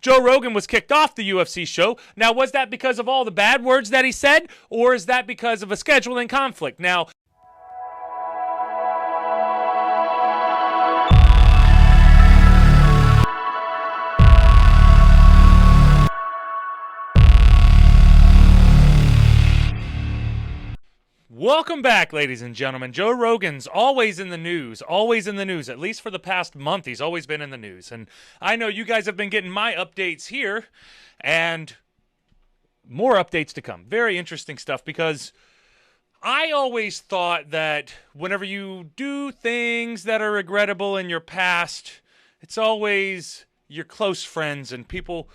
Joe Rogan was kicked off the UFC show. Now, was that because of all the bad words that he said, or is that because of a scheduling conflict? Now, welcome back, ladies and gentlemen. Joe Rogan's always in the news, at least for the past month. He's always been in the news. And I know you guys have been getting my updates here, and more updates to come. Very interesting stuff, because I always thought that whenever you do things that are regrettable in your past, it's always your close friends and people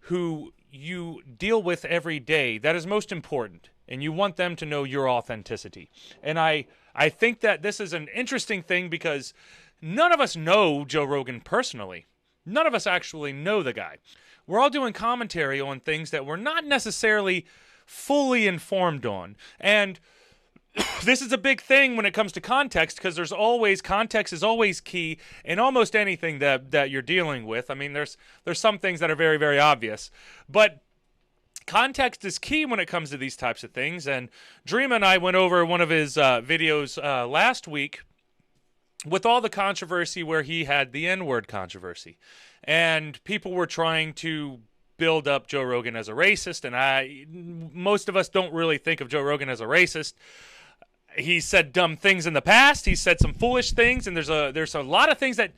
who you deal with every day that is most important. And you want them to know your authenticity. And I think that this is an interesting thing, because none of us know Joe Rogan personally. None of us actually know the guy. We're all doing commentary on things that we're not necessarily fully informed on. And this is a big thing when it comes to context, because context is always key in almost anything that you're dealing with. I mean, there's some things that are very, very obvious. But context is key when it comes to these types of things. And Dream and I went over one of his videos last week with all the controversy where he had the N-word controversy. And people were trying to build up Joe Rogan as a racist. And most of us don't really think of Joe Rogan as a racist. He said dumb things in the past. He said some foolish things. And there's a lot of things that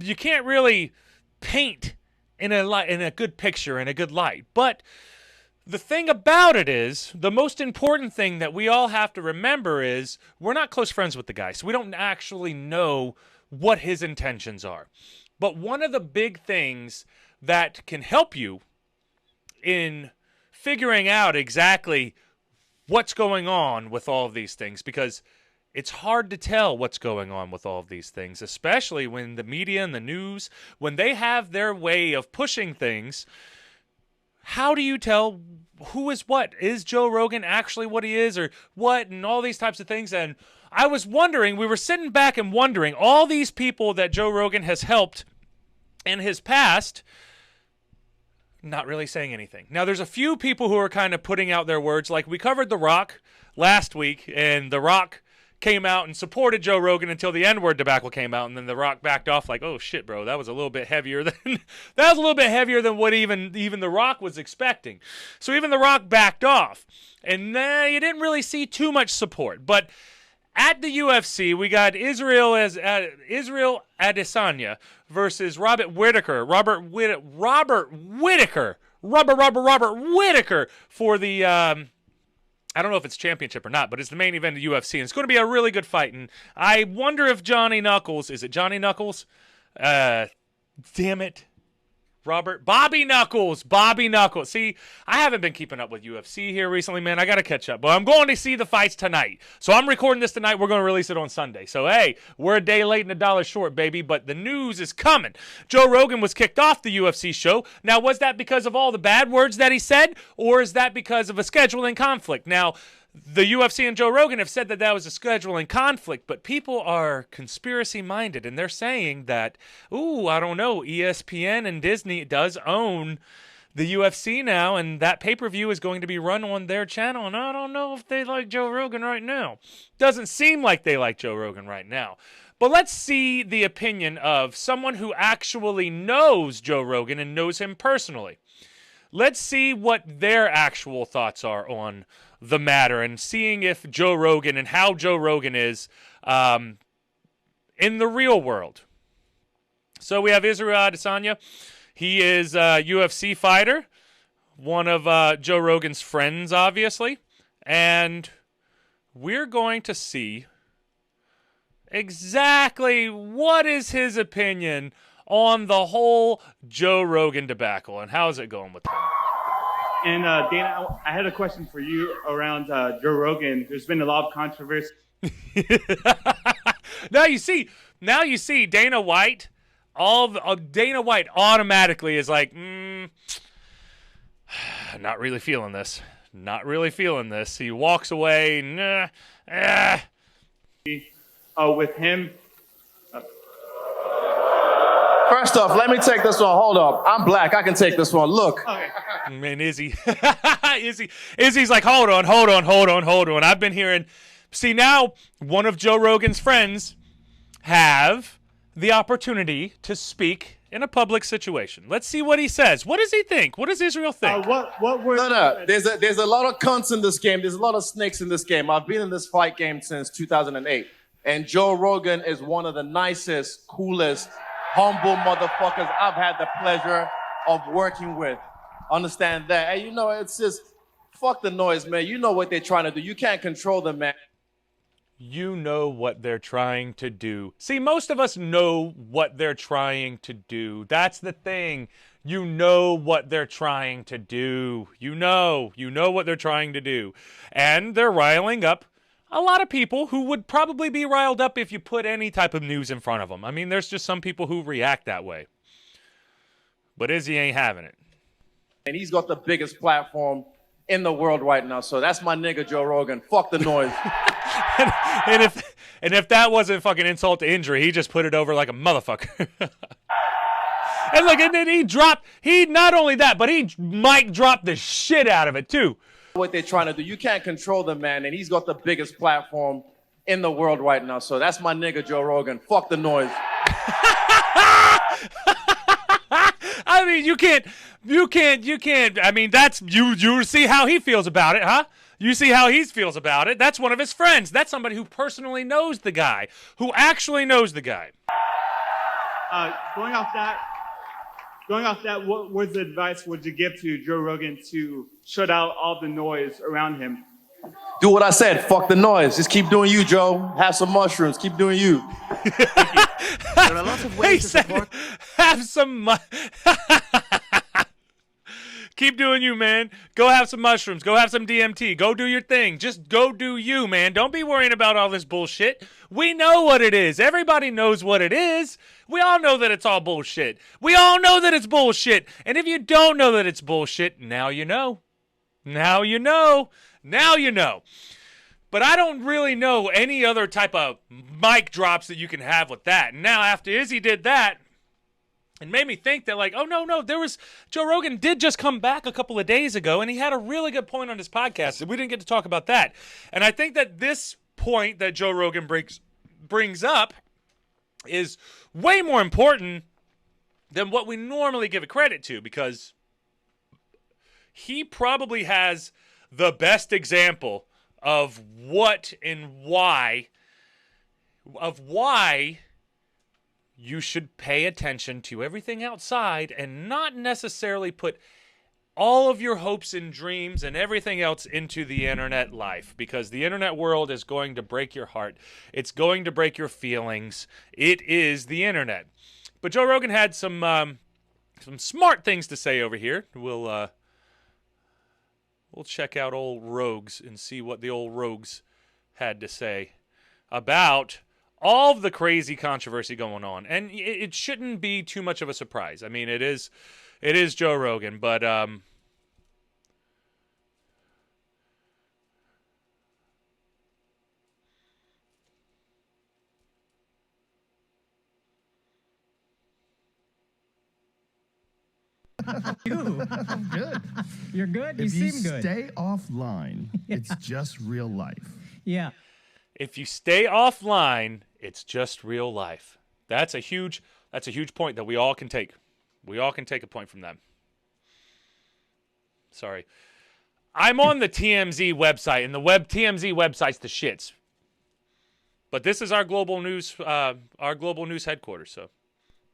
you can't really paint in a good picture, in a good light. But the thing about it is, the most important thing that we all have to remember is, we're not close friends with the guy, so we don't actually know what his intentions are. But one of the big things that can help you in figuring out exactly what's going on with all of these things, because it's hard to tell what's going on with all of these things, especially when the media and the news, when they have their way of pushing things. How do you tell who is what? Is Joe Rogan actually what he is, or what, and all these types of things? And I was wondering, we were sitting back and wondering, all these people that Joe Rogan has helped in his past, not really saying anything. Now, there's a few people who are kind of putting out their words, like we covered The Rock last week, and The Rock came out and supported Joe Rogan until the N-word debacle came out, and then The Rock backed off like, oh shit, bro, that was a little bit heavier than what even The Rock was expecting. So even The Rock backed off, and you didn't really see too much support. But at the UFC, we got Israel Adesanya versus Robert Whittaker for the I don't know if it's championship or not, but it's the main event of the UFC, and it's going to be a really good fight. And I wonder if Johnny Knuckles, is it Johnny Knuckles? Damn it. Bobby Knuckles. See, I haven't been keeping up with UFC here recently, man. I got to catch up. But I'm going to see the fights tonight. So I'm recording this tonight. We're going to release it on Sunday. So, hey, we're a day late and a dollar short, baby. But the news is coming. Joe Rogan was kicked off the UFC show. Now, was that because of all the bad words that he said, or is that because of a scheduling conflict? Now, the UFC and Joe Rogan have said that was a scheduling conflict, but people are conspiracy-minded, and they're saying that, I don't know, ESPN and Disney does own the UFC now, and that pay-per-view is going to be run on their channel, and I don't know if they like Joe Rogan right now. Doesn't seem like they like Joe Rogan right now. But let's see the opinion of someone who actually knows Joe Rogan and knows him personally. Let's see what their actual thoughts are on the matter, and seeing if Joe Rogan and how Joe Rogan is in the real world. So we have Israel Adesanya. He is a UFC fighter, one of Joe Rogan's friends, obviously. And we're going to see exactly what is his opinion on the whole Joe Rogan debacle, and how's it going with him. And Dana, I had a question for you around Joe Rogan. There's been a lot of controversy. Now you see Dana White. Dana White automatically is like, not really feeling this. He walks away. With him. First off, let me take this one. Hold up. I'm black. I can take this one. Look. Okay. Man, Izzy's like, hold on. I've been hearing. See, now one of Joe Rogan's friends have the opportunity to speak in a public situation. Let's see what he says. What does he think? What does Israel think? What were? No. There's a lot of cunts in this game. There's a lot of snakes in this game. I've been in this fight game since 2008. And Joe Rogan is one of the nicest, coolest, humble motherfuckers I've had the pleasure of working with. Understand that. And you know, it's just, fuck the noise, man. You know what they're trying to do. You can't control them, man. You know what they're trying to do. See, most of us know what they're trying to do. That's the thing. You know what they're trying to do. You know what they're trying to do. And they're riling up a lot of people who would probably be riled up if you put any type of news in front of them. I mean, there's just some people who react that way. But Izzy ain't having it. And he's got the biggest platform in the world right now. So that's my nigga, Joe Rogan. Fuck the noise. and if that wasn't fucking insult to injury, he just put it over like a motherfucker. And look, and then he not only that, but he mic dropped the shit out of it too. What they're trying to do. You can't control the man, and he's got the biggest platform in the world right now. So that's my nigga, Joe Rogan. Fuck the noise. I mean, you can't. I mean, that's you see how he feels about it, huh? You see how he feels about it. That's one of his friends. That's somebody who personally knows the guy, who actually knows the guy. Going off that, what was the advice would you give to Joe Rogan to shut out all the noise around him? Do what I said. Fuck the noise. Just keep doing you, Joe. Have some mushrooms. Keep doing you. There are lots of ways to support. Have some. Keep doing you, man. Go have some mushrooms. Go have some DMT. Go do your thing. Just go do you, man. Don't be worrying about all this bullshit. We know what it is. Everybody knows what it is. We all know that it's all bullshit. We all know that it's bullshit. And if you don't know that it's bullshit, now you know. Now you know. Now you know. But I don't really know any other type of mic drops that you can have with that. And now after Izzy did that, it made me think that, like, oh, no, there was, Joe Rogan did just come back a couple of days ago, and he had a really good point on his podcast, and we didn't get to talk about that. And I think that this point that Joe Rogan brings up is way more important than what we normally give it credit to, because he probably has the best example of what and why you should pay attention to everything outside and not necessarily put all of your hopes and dreams and everything else into the internet life, because the internet world is going to break your heart. It's going to break your feelings. It is the internet. But Joe Rogan had some smart things to say over here. We'll check out old Rogues and see what the old Rogues had to say about all of the crazy controversy going on. And it shouldn't be too much of a surprise. I mean, it is Joe Rogan, but You. I'm good. You're good? You seem good. If you stay offline, it's just real life. Yeah. If you stay offline, it's just real life. That's a huge point that we all can take. We all can take a point from that. Sorry. I'm on the TMZ website, and the TMZ website's the shits. But this is our global news headquarters, so.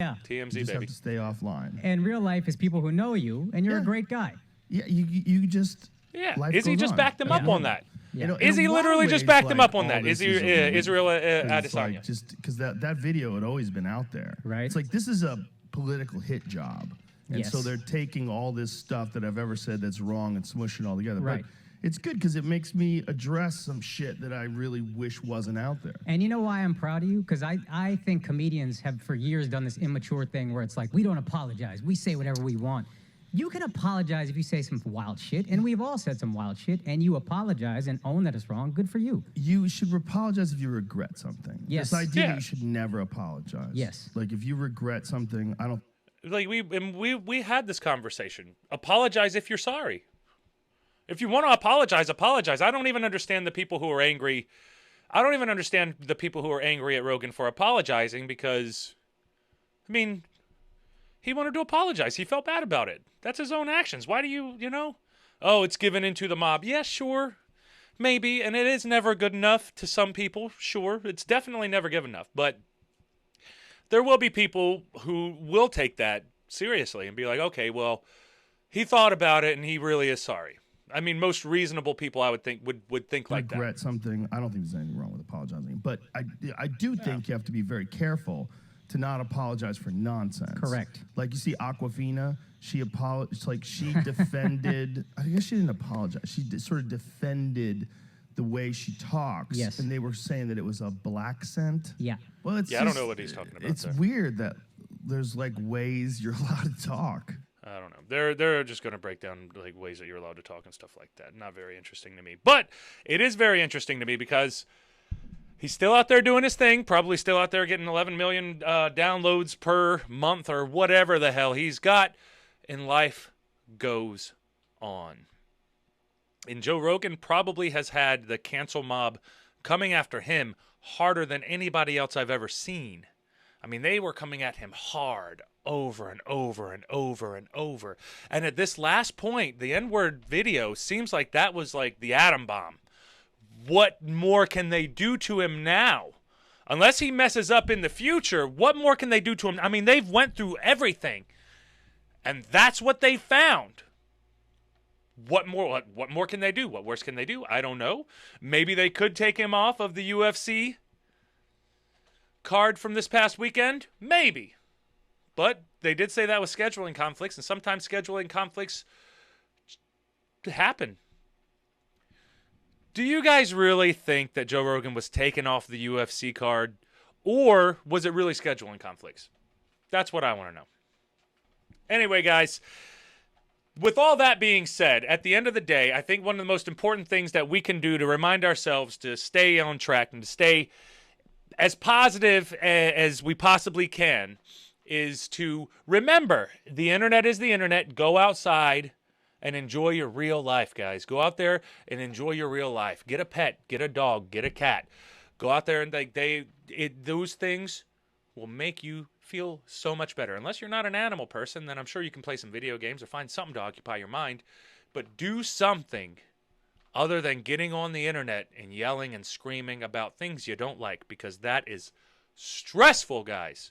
Yeah. TMZ, you just baby. have to stay offline. And real life is people who know you, and you're a great guy. Yeah, you just. Yeah. Life Izzy goes just on. backed him up on that. Yeah. Izzy literally just backed him up on that. Israel Adesanya. Like, just because that video had always been out there. Right. It's like, this is a political hit job. And Yes. so they're taking all this stuff that I've ever said that's wrong and smushing it all together. Right. But it's good because it makes me address some shit that I really wish wasn't out there. And you know why I'm proud of you? Because I think comedians have for years done this immature thing where it's like, we don't apologize. We say whatever we want. You can apologize if you say some wild shit, and we've all said some wild shit, and you apologize and own that it's wrong. Good for you. You should apologize if you regret something. Yes. This idea Yeah. that you should never apologize. Yes. Like if you regret something, I don't. Like we had this conversation. Apologize if you're sorry. If you want to apologize, apologize. I don't even understand the people who are angry. I don't even understand the people who are angry at Rogan for apologizing because, I mean, he wanted to apologize. He felt bad about it. That's his own actions. Why do you know? Oh, it's given into the mob. Yeah, sure. Maybe. And it is never good enough to some people. Sure. It's definitely never good enough. But there will be people who will take that seriously and be like, okay, well, he thought about it and he really is sorry. I mean, most reasonable people, I would think, would think like that. Regret something. I don't think there's anything wrong with apologizing, but I do think you have to be very careful to not apologize for nonsense. Correct. Like you see Aquafina, she apologized. Like she defended. I guess she didn't apologize. She sort of defended the way she talks. Yes. And they were saying that it was a black scent. Yeah. Well, it's Yeah, I don't know what he's talking about It's there. weird that there's like ways you're allowed to talk. I don't know. They're just going to break down like ways that you're allowed to talk and stuff like that. Not very interesting to me. But it is very interesting to me because he's still out there doing his thing, probably still out there getting 11 million downloads per month or whatever the hell he's got, and life goes on. And Joe Rogan probably has had the cancel mob coming after him harder than anybody else I've ever seen. I mean, they were coming at him hard over and over and over and over. And at this last point, the N-word video seems like that was like the atom bomb. What more can they do to him now? Unless he messes up in the future, what more can they do to him? I mean, they've went through everything. And that's what they found. What more can they do? What worse can they do? I don't know. Maybe they could take him off of the UFC card from this past weekend? Maybe. But they did say that was scheduling conflicts, and sometimes scheduling conflicts happen. Do you guys really think that Joe Rogan was taken off the UFC card, or was it really scheduling conflicts? That's what I want to know. Anyway, guys, with all that being said, at the end of the day, I think one of the most important things that we can do to remind ourselves to stay on track and to stay as positive as we possibly can is to remember the internet is the internet. Go outside and enjoy your real life, guys. Go out there and enjoy your real life. Get a pet, get a dog, get a cat. Go out there and those things will make you feel so much better. Unless you're not an animal person, then I'm sure you can play some video games or find something to occupy your mind. But do something other than getting on the internet and yelling and screaming about things you don't like, because that is stressful, guys.